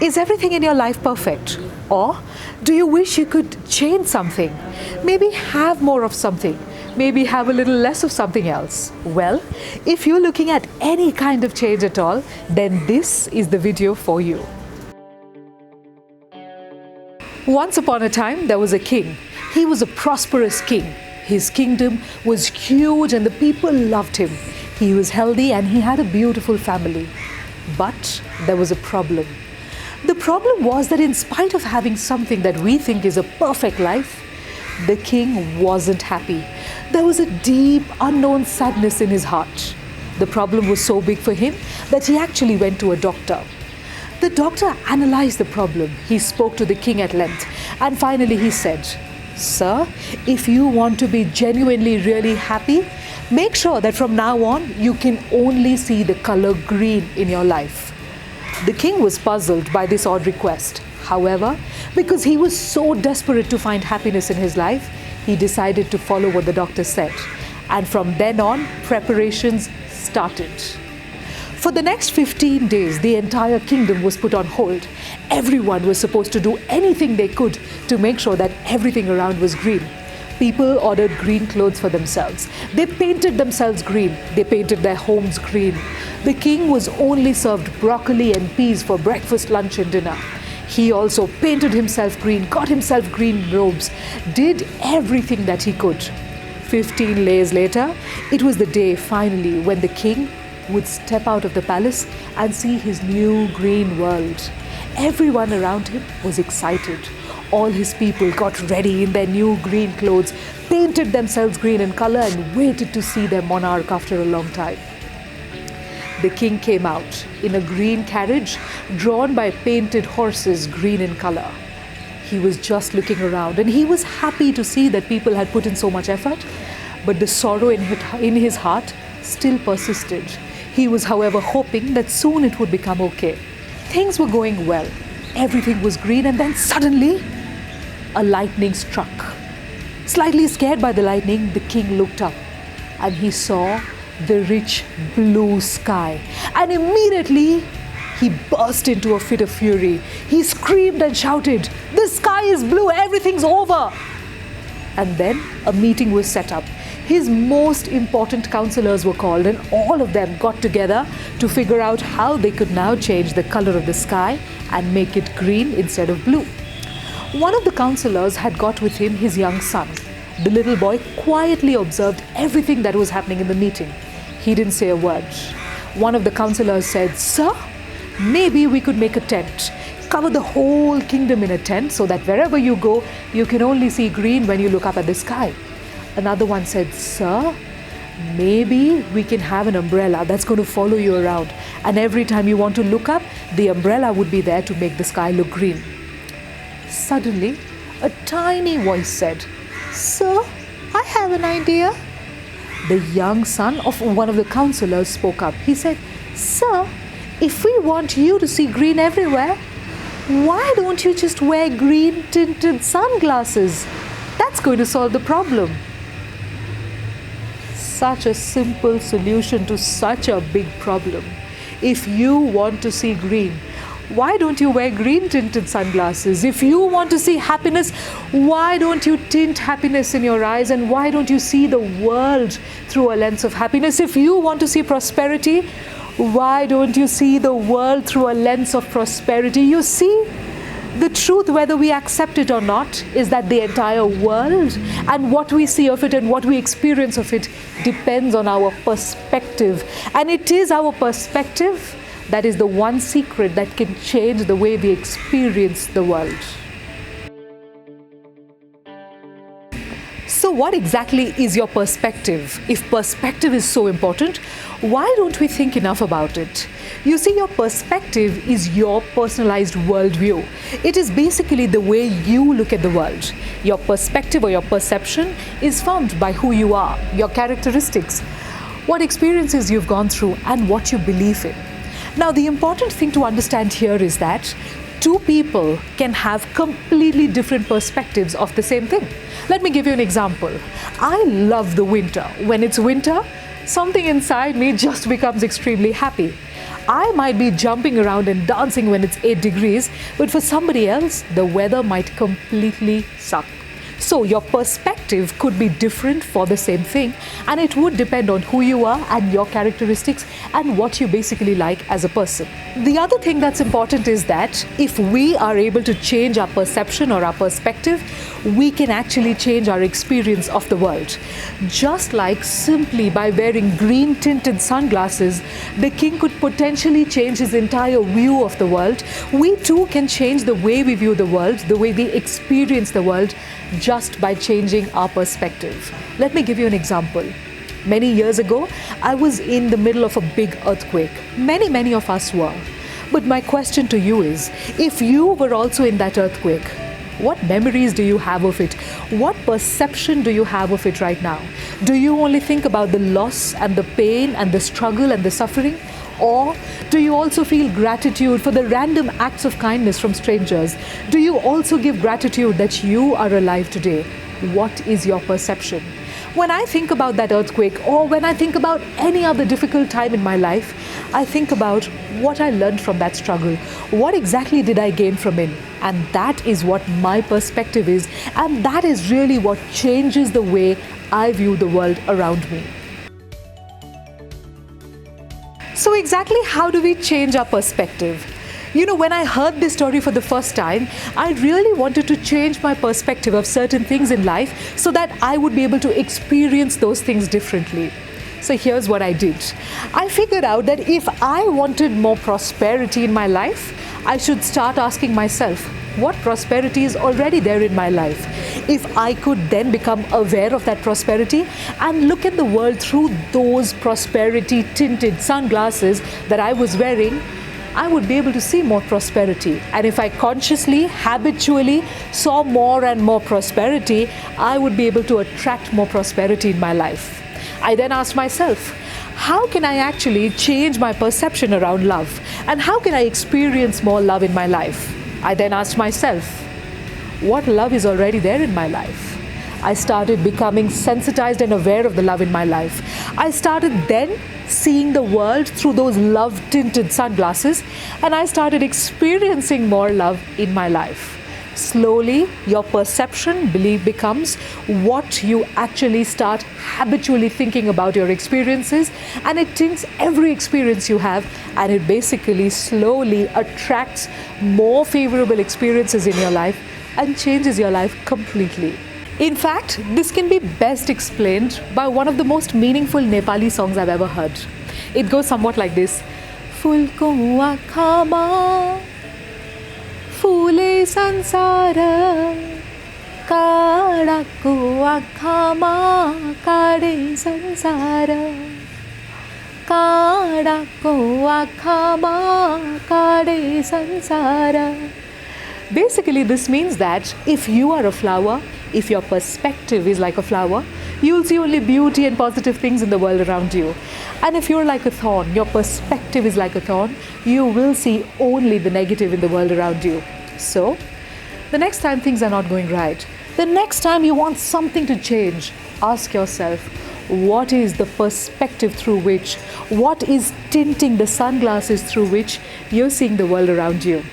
Is everything in your life perfect? Or do you wish you could change something? Maybe have more of something. Maybe have a little less of something else. Well, if you're looking at any kind of change at all, then this is the video for you. Once upon a time, there was a king. He was a prosperous king. His kingdom was huge and the people loved him. He was healthy and he had a beautiful family. But there was a problem. The problem was that in spite of having something that we think is a perfect life, the king wasn't happy. There was a deep, unknown sadness in his heart. The problem was so big for him that he actually went to a doctor. The doctor analyzed the problem. He spoke to the king at length, and finally he said, "Sir, if you want to be genuinely really happy, make sure that from now on you can only see the color green in your life." The king was puzzled by this odd request. However, because he was so desperate to find happiness in his life, he decided to follow what the doctor said. And from then on, preparations started. For the next 15 days, the entire kingdom was put on hold. Everyone was supposed to do anything they could to make sure that everything around was green. People ordered green clothes for themselves. They painted themselves green. They painted their homes green. The king was only served broccoli and peas for breakfast, lunch, and dinner. He also painted himself green, got himself green robes, did everything that he could. 15 days later, it was the day finally when the king would step out of the palace and see his new green world. Everyone around him was excited. All his people got ready in their new green clothes, painted themselves green in color, and waited to see their monarch after a long time. The king came out in a green carriage drawn by painted horses green in color. He was just looking around and he was happy to see that people had put in so much effort, but the sorrow in his heart still persisted. He was, however, hoping that soon it would become okay. Things were going well. Everything was green, and then suddenly a lightning struck. Slightly scared by the lightning, the king looked up and he saw the rich blue sky. And immediately he burst into a fit of fury. He screamed and shouted, "The sky is blue, everything's over!" And then a meeting was set up. His most important counselors were called, and all of them got together to figure out how they could now change the color of the sky and make it green instead of blue. One of the counselors had got with him his young son. The little boy quietly observed everything that was happening in the meeting. He didn't say a word. One of the counselors said, "Sir, maybe we could make a tent. Cover the whole kingdom in a tent so that wherever you go, you can only see green when you look up at the sky." Another one said, "Sir, maybe we can have an umbrella that's going to follow you around. And every time you want to look up, the umbrella would be there to make the sky look green." Suddenly, a tiny voice said, "Sir, I have an idea." The young son of one of the counselors spoke up. He said, "Sir, if we want you to see green everywhere, why don't you just wear green tinted sunglasses? That's going to solve the problem." Such a simple solution to such a big problem. If you want to see green, why don't you wear green tinted sunglasses? If you want to see happiness, why don't you tint happiness in your eyes? And why don't you see the world through a lens of happiness? If you want to see prosperity, why don't you see the world through a lens of prosperity? You see, the truth, whether we accept it or not, is that the entire world and what we see of it and what we experience of it depends on our perspective. And it is our perspective that is the one secret that can change the way we experience the world. So what exactly is your perspective? If perspective is so important, why don't we think enough about it? You see, your perspective is your personalized worldview. It is basically the way you look at the world. Your perspective or your perception is formed by who you are, your characteristics, what experiences you've gone through, and what you believe in. Now, the important thing to understand here is that two people can have completely different perspectives of the same thing. Let me give you an example. I love the winter. When it's winter, something inside me just becomes extremely happy. I might be jumping around and dancing when it's 8 degrees, but for somebody else, the weather might completely suck. So your perspective could be different for the same thing, and it would depend on who you are and your characteristics and what you basically like as a person. The other thing that's important is that if we are able to change our perception or our perspective, we can actually change our experience of the world. Just like simply by wearing green tinted sunglasses, the king could potentially change his entire view of the world, we too can change the way we view the world, the way we experience the world, just by changing our perspective. Let me give you an example. Many years ago, I was in the middle of a big earthquake. Many of us were. But my question to you is, if you were also in that earthquake, what memories do you have of it? What perception do you have of it right now? Do you only think about the loss and the pain and the struggle and the suffering? Or do you also feel gratitude for the random acts of kindness from strangers? Do you also give gratitude that you are alive today? What is your perception? When I think about that earthquake, or when I think about any other difficult time in my life, I think about what I learned from that struggle. What exactly did I gain from it? And that is what my perspective is. And that is really what changes the way I view the world around me. So exactly how do we change our perspective? You know, when I heard this story for the first time, I really wanted to change my perspective of certain things in life so that I would be able to experience those things differently. So here's what I did. I figured out that if I wanted more prosperity in my life, I should start asking myself, what prosperity is already there in my life? If I could then become aware of that prosperity and look at the world through those prosperity tinted sunglasses that I was wearing, I would be able to see more prosperity. And if I consciously, habitually saw more and more prosperity, I would be able to attract more prosperity in my life. I then asked myself, how can I actually change my perception around love? And how can I experience more love in my life? I then asked myself, what love is already there in my life? I started becoming sensitized and aware of the love in my life. I started then seeing the world through those love-tinted sunglasses, and I started experiencing more love in my life. Slowly, your perception becomes what you actually start habitually thinking about your experiences, and it tints every experience you have, and it basically slowly attracts more favorable experiences in your life and changes your life completely. In fact, this can be best explained by one of the most meaningful Nepali songs I've ever heard. It goes somewhat like this. Fulko akhama fule sansara kadako akhama kade sansara kadako akhama kade sansara. Basically, this means that if you are a flower, if your perspective is like a flower, you'll see only beauty and positive things in the world around you. And if you're like a thorn, your perspective is like a thorn, you will see only the negative in the world around you. So, the next time things are not going right, the next time you want something to change, ask yourself, what is the perspective through which, what is tinting the sunglasses through which you're seeing the world around you?